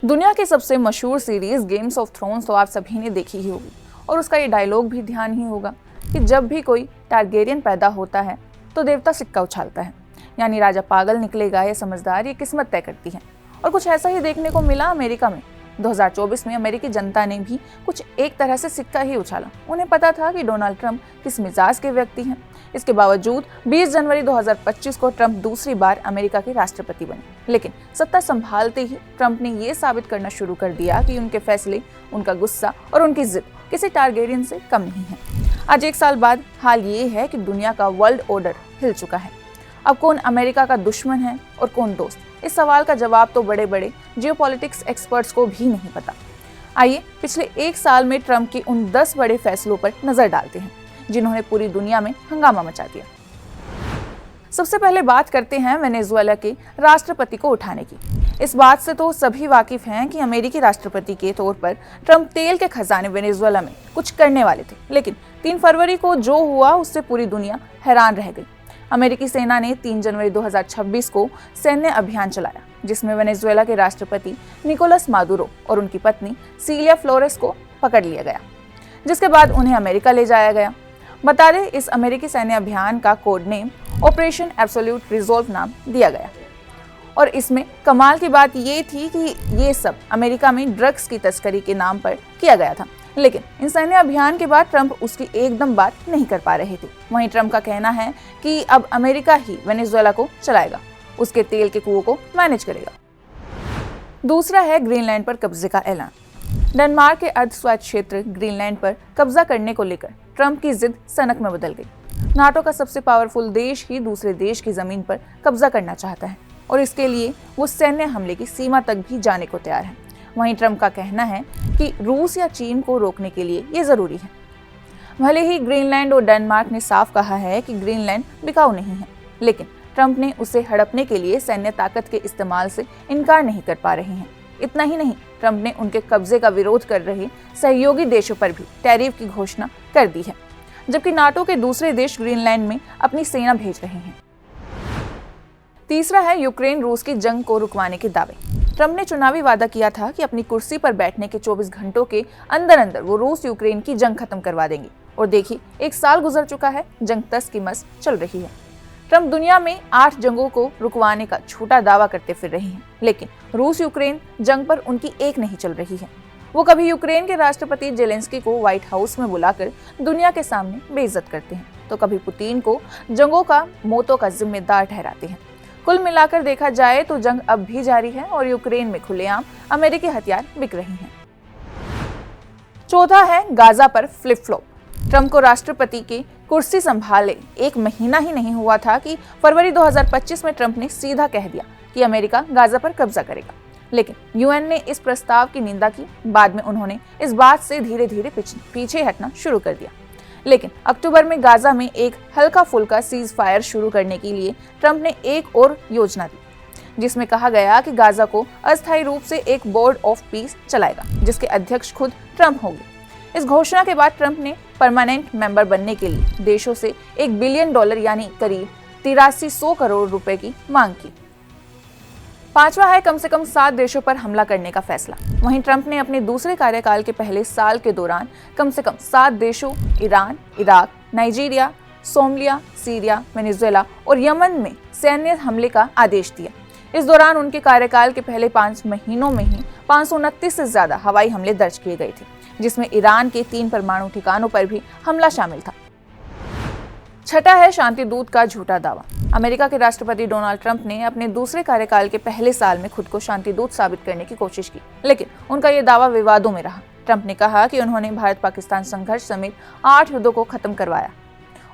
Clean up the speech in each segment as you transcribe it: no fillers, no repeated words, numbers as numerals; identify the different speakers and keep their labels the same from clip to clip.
Speaker 1: दुनिया की सबसे मशहूर सीरीज गेम्स ऑफ थ्रोन्स तो आप सभी ने देखी ही होगी और उसका ये डायलॉग भी ध्यान ही होगा कि जब भी कोई टारगेरियन पैदा होता है तो देवता सिक्का उछालता है, यानी राजा पागल निकलेगा या समझदार, ये किस्मत तय करती है। और कुछ ऐसा ही देखने को मिला अमेरिका में। 2024 में अमेरिकी जनता ने भी कुछ एक तरह से सिक्का ही उछाला। उन्हें पता था कि डोनाल्ड ट्रंप किस मिजाज के व्यक्ति हैं। इसके बावजूद 20 जनवरी 2025 को ट्रंप दूसरी बार अमेरिका के राष्ट्रपति बने, लेकिन सत्ता संभालते ही ट्रंप ने ये साबित करना शुरू कर दिया कि उनके फैसले, उनका गुस्सा और उनकी जिद किसी टारगेरियन से कम नहीं है। आज 1 साल बाद हाल ये है कि दुनिया का वर्ल्ड ऑर्डर हिल चुका है। अब कौन अमेरिका का दुश्मन है और कौन दोस्त, इस सवाल का जवाब तो बड़े बड़े जियोपॉलिटिक्स एक्सपर्ट्स को भी नहीं पता। आइए पिछले 1 साल में ट्रंप के उन 10 बड़े फैसलों पर नजर डालते हैं जिन्होंने पूरी दुनिया में हंगामा मचा दिया। सबसे पहले बात करते हैं वेनेजुएला के राष्ट्रपति को उठाने की। इस बात से तो सभी वाकिफ हैं कि अमेरिकी राष्ट्रपति के तौर पर ट्रंप तेल के खजाने वेनेजुएला में कुछ करने वाले थे, लेकिन 3 फरवरी को जो हुआ उससे पूरी दुनिया हैरान रह गई। अमेरिकी सेना ने 3 जनवरी 2026 को सैन्य अभियान चलाया, जिसमें वेनेजुएला के राष्ट्रपति निकोलस मादुरो और उनकी पत्नी सिलिया फ्लोरेस को पकड़ लिया गया, जिसके बाद उन्हें अमेरिका ले जाया गया। बता दें, इस अमेरिकी सैन्य अभियान का code name operation absolute resolve नाम दिया गया। और इसमें कमाल की बात ये थी कि ये सब अमेरिका में ड्रग्स की तस्करी के नाम पर किया गया था, लेकिन इन सैन्य अभियान के बाद ट्रंप उसकी एकदम बात नहीं कर पा रहे थे। वहीं ट्रंप का कहना है कि अब अमेरिका ही वेनेजुएला को चलाएगा, उसके तेल के कुओं को मैनेज करेगा। दूसरा है ग्रीनलैंड पर कब्जे का ऐलान। डेनमार्क के अर्ध स्वायत्त क्षेत्र ग्रीनलैंड पर कब्जा करने को लेकर ट्रंप की जिद सनक में बदल गई। नाटो का सबसे पावरफुल देश ही दूसरे देश की जमीन पर कब्जा करना चाहता है और इसके लिए वो सैन्य हमले की सीमा तक भी जाने को तैयार है। वहीं ट्रंप का कहना है कि रूस या चीन को रोकने के लिए ये जरूरी है। भले ही ग्रीनलैंड और डेनमार्क ने साफ कहा है कि ग्रीनलैंड बिकाऊ नहीं है, लेकिन ट्रंप ने उसे हड़पने के लिए सैन्य ताकत के इस्तेमाल से इनकार नहीं कर पा रहे हैं। इतना ही नहीं, ट्रंप ने उनके कब्जे का विरोध कर रहे सहयोगी देशों पर भी टैरिफ की घोषणा कर दी है, जबकि नाटो के दूसरे देश ग्रीनलैंड में अपनी सेना भेज रहे हैं। तीसरा है यूक्रेन रूस की जंग को रुकवाने के दावे। ट्रंप ने चुनावी वादा किया था कि अपनी कुर्सी पर बैठने के 24 घंटों के अंदर अंदर वो रूस यूक्रेन की जंग खत्म करवा देंगे। और देखिए, 1 साल गुजर चुका है, जंग तस की मस चल रही है। ट्रंप दुनिया में 8 जंगों को रुकवाने का झूठा दावा करते फिर रहे हैं, लेकिन रूस यूक्रेन जंग पर उनकी एक नहीं चल रही है। वो कभी यूक्रेन के राष्ट्रपति जेलेंस्की को व्हाइट हाउस में बुलाकर दुनिया के सामने बेइज्जत करते हैं, तो कभी पुतिन को जंगों का मौतों का जिम्मेदार ठहराते हैं। कुल मिलाकर देखा जाए तो जंग अब भी जारी है और यूक्रेन में खुलेआम अमेरिकी हथियार बिक रहे हैं। चौथा है गाजा पर फ्लिप फ्लॉप। ट्रंप को राष्ट्रपति की कुर्सी संभाले 1 महीना ही नहीं हुआ था कि फरवरी 2025 में ट्रंप ने सीधा कह दिया कि अमेरिका गाजा पर कब्जा करेगा, लेकिन यूएन ने इस प्रस्ताव की निंदा की। बाद में उन्होंने इस बात से धीरे धीरे पीछे हटना शुरू कर दिया, लेकिन अक्टूबर में गाजा में एक हल्का फुल्का सीज फायर शुरू करने के लिए ट्रंप ने एक और योजना दी, जिसमें कहा गया कि गाजा को अस्थायी रूप से एक बोर्ड ऑफ पीस चलाएगा, जिसके अध्यक्ष खुद ट्रंप होंगे। इस घोषणा के बाद ट्रंप ने परमानेंट मेंबर बनने के लिए देशों से $1 बिलियन यानी करीब 8300 करोड़ रुपए की मांग की। पांचवा है कम से कम 7 देशों पर हमला करने का फैसला। वहीं ट्रंप ने अपने दूसरे कार्यकाल के पहले साल के दौरान कम से कम 7 देशों Iran, Iraq, Nigeria, Somalia, Syria, Venezuela और यमन में सैन्य हमले का आदेश दिया। इस दौरान उनके कार्यकाल के पहले 5 महीनों में ही 529 से ज्यादा हवाई हमले दर्ज किए गए थे, जिसमें ईरान के 3 परमाणु ठिकानों पर भी हमला शामिल था। छठा है शांति दूत का झूठा दावा। अमेरिका के राष्ट्रपति डोनाल्ड ट्रंप ने अपने दूसरे कार्यकाल के पहले साल में खुद को शांति दूत साबित करने की कोशिश की, लेकिन उनका ये दावा विवादों में रहा। ट्रंप ने कहा कि उन्होंने भारत पाकिस्तान संघर्ष समेत 8 युद्धों को खत्म करवाया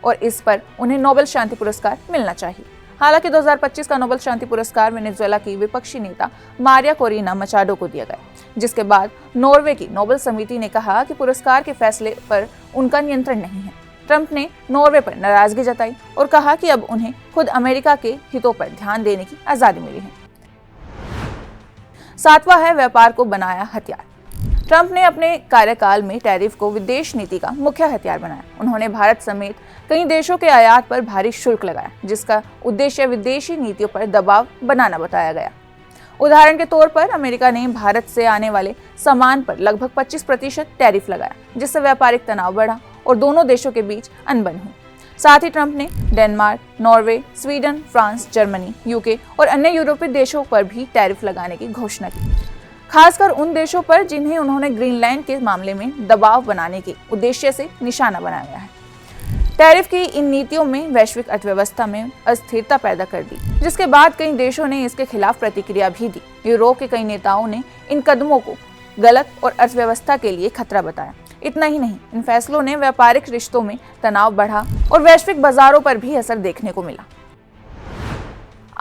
Speaker 1: और इस पर उन्हें नोबेल शांति पुरस्कार मिलना चाहिए। हालांकि 2025 का नोबेल शांति पुरस्कार वेनेजुएला की विपक्षी नेता मारिया कोरिना मचाडो को दिया गया, जिसके बाद नॉर्वे की नोबेल समिति ने कहा कि पुरस्कार के फैसले पर उनका नियंत्रण नहीं है। ट्रंप ने नॉर्वे पर नाराजगी जताई और कहा कि अब उन्हें खुद अमेरिका के हितों पर ध्यान देने की आजादी मिली है। 7वां है व्यापार को बनाया हथियार। ट्रंप ने अपने कार्यकाल में टैरिफ को विदेश नीति का मुख्य हथियार बनाया। उन्होंने भारत समेत कई देशों के आयात पर भारी शुल्क लगाया, जिसका उद्देश्य विदेशी नीतियों पर दबाव बनाना बताया गया। उदाहरण के तौर पर अमेरिका ने भारत से आने वाले सामान पर लगभग 25% टैरिफ लगाया, जिससे व्यापारिक तनाव बढ़ा और दोनों देशों के बीच अनबन हुई। साथ ही ट्रंप ने Denmark, Norway, Sweden, France, Germany, UK और अन्य यूरोपीय देशों पर भी टैरिफ लगाने की घोषणा की, खासकर उन देशों पर जिन्हें उन्होंने ग्रीनलैंड के मामले में दबाव बनाने के उद्देश्य से निशाना बनाया है। टैरिफ की इन नीतियों में वैश्विक अर्थव्यवस्था में अस्थिरता पैदा कर दी, जिसके बाद कई देशों ने इसके खिलाफ प्रतिक्रिया भी दी। यूरोप के कई नेताओं ने इन कदमों को गलत और अर्थव्यवस्था के लिए खतरा बताया। इतना ही नहीं, इन फैसलों ने व्यापारिक रिश्तों में तनाव बढ़ा और वैश्विक बाजारों पर भी असर देखने को मिला।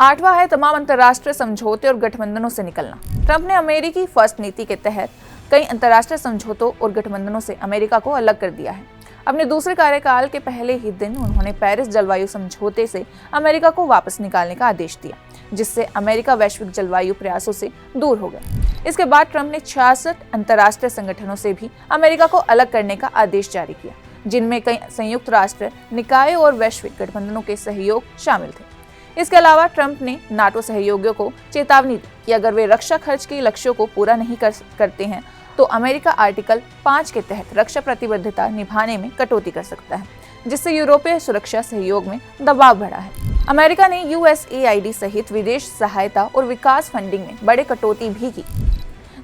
Speaker 1: 8वां है तमाम अंतर्राष्ट्रीय समझौते और गठबंधनों से निकलना। ट्रंप ने अमेरिकी फर्स्ट नीति के तहत कई अंतर्राष्ट्रीय समझौतों और गठबंधनों से अमेरिका को अलग कर दिया है। अपने दूसरे कार्यकाल के पहले ही दिन उन्होंने पेरिस जलवायु समझौते से अमेरिका को वापस निकालने का आदेश दिया, जिससे अमेरिका वैश्विक जलवायु प्रयासों से दूर हो गया। इसके बाद ट्रंप ने 66 अंतर्राष्ट्रीय संगठनों से भी अमेरिका को अलग करने का आदेश जारी किया, जिनमें कई संयुक्त राष्ट्र निकायों और वैश्विक गठबंधनों के सहयोग शामिल थे। इसके अलावा ट्रंप ने नाटो सहयोगियों को चेतावनी दी कि अगर वे रक्षा खर्च के लक्ष्यों को पूरा नहीं करते हैं तो अमेरिका आर्टिकल 5 के तहत रक्षा प्रतिबद्धता निभाने में कटौती कर सकता है, जिससे यूरोपीय सुरक्षा सहयोग में दबाव बढ़ा है। अमेरिका ने USAID सहित विदेश सहायता और विकास फंडिंग में बड़े कटौती भी की,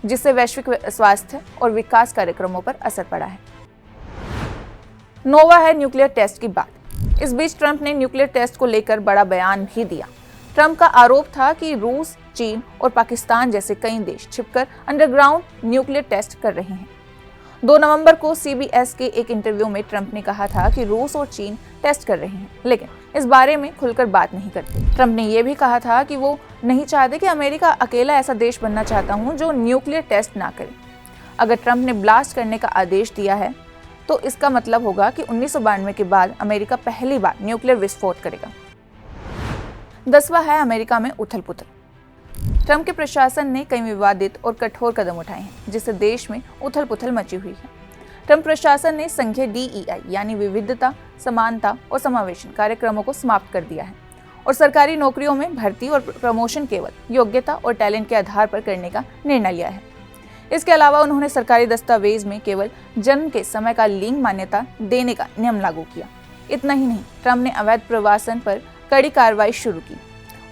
Speaker 1: जिससे वैश्विक स्वास्थ्य और विकास कार्यक्रमों पर असर पड़ा है। 9वां है न्यूक्लियर टेस्ट की बात। इस बीच ट्रंप ने न्यूक्लियर टेस्ट को लेकर बड़ा बयान भी दिया। ट्रंप का आरोप था कि रूस, चीन और पाकिस्तान जैसे कई देश छिपकर अंडरग्राउंड न्यूक्लियर टेस्ट कर रहे हैं। 2 नवंबर को CBS के एक इंटरव्यू में ट्रंप ने कहा था कि रूस और चीन टेस्ट कर रहे हैं, लेकिन इस बारे में खुलकर बात नहीं करते। ट्रंप ने यह भी कहा था कि वो नहीं चाहते कि अमेरिका अकेला ऐसा देश बनना चाहता हूं जो न्यूक्लियर टेस्ट ना करे। अगर ट्रंप ने ब्लास्ट करने का आदेश दिया है तो इसका मतलब होगा कि 1992 के बाद अमेरिका पहली बार न्यूक्लियर विस्फोट करेगा। 10वां है अमेरिका में उथल पुथल। ट्रंप के प्रशासन ने कई विवादित और कठोर कदम उठाए हैं, जिससे देश में उथल पुथल मची हुई है। ट्रंप प्रशासन ने संघीय DEI यानी विविधता, समानता और समावेशन कार्यक्रमों को समाप्त कर दिया है और सरकारी नौकरियों में भर्ती और प्रमोशन केवल योग्यता और टैलेंट के आधार पर करने का निर्णय लिया है। इसके अलावा उन्होंने सरकारी दस्तावेज में केवल जन्म के समय का लिंग मान्यता देने का नियम लागू किया। इतना ही नहीं, ट्रंप ने अवैध प्रवासन पर कड़ी कार्रवाई शुरू की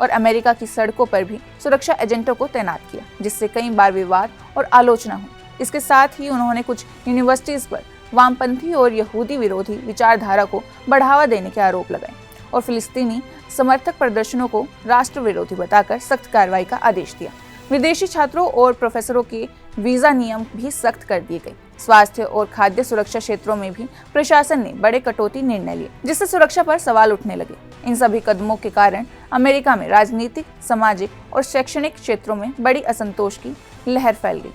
Speaker 1: और अमेरिका की सड़कों पर भी सुरक्षा एजेंटों को तैनात किया, जिससे कई बार विवाद और आलोचना हुई। इसके साथ ही उन्होंने कुछ यूनिवर्सिटीज पर वामपंथी और यहूदी विरोधी विचारधारा को बढ़ावा देने के आरोप लगाए और फिलिस्तीनी समर्थक प्रदर्शनों को राष्ट्र विरोधी बताकर सख्त कार्रवाई का आदेश दिया। विदेशी छात्रों और प्रोफेसरों के वीजा नियम भी सख्त कर दिए गए। स्वास्थ्य और खाद्य सुरक्षा क्षेत्रों में भी प्रशासन ने बड़े कटौती निर्णय लिए, जिससे सुरक्षा पर सवाल उठने लगे। इन सभी कदमों के कारण अमेरिका में राजनीतिक, सामाजिक और शैक्षणिक क्षेत्रों में बड़ी असंतोष की लहर फैल गई।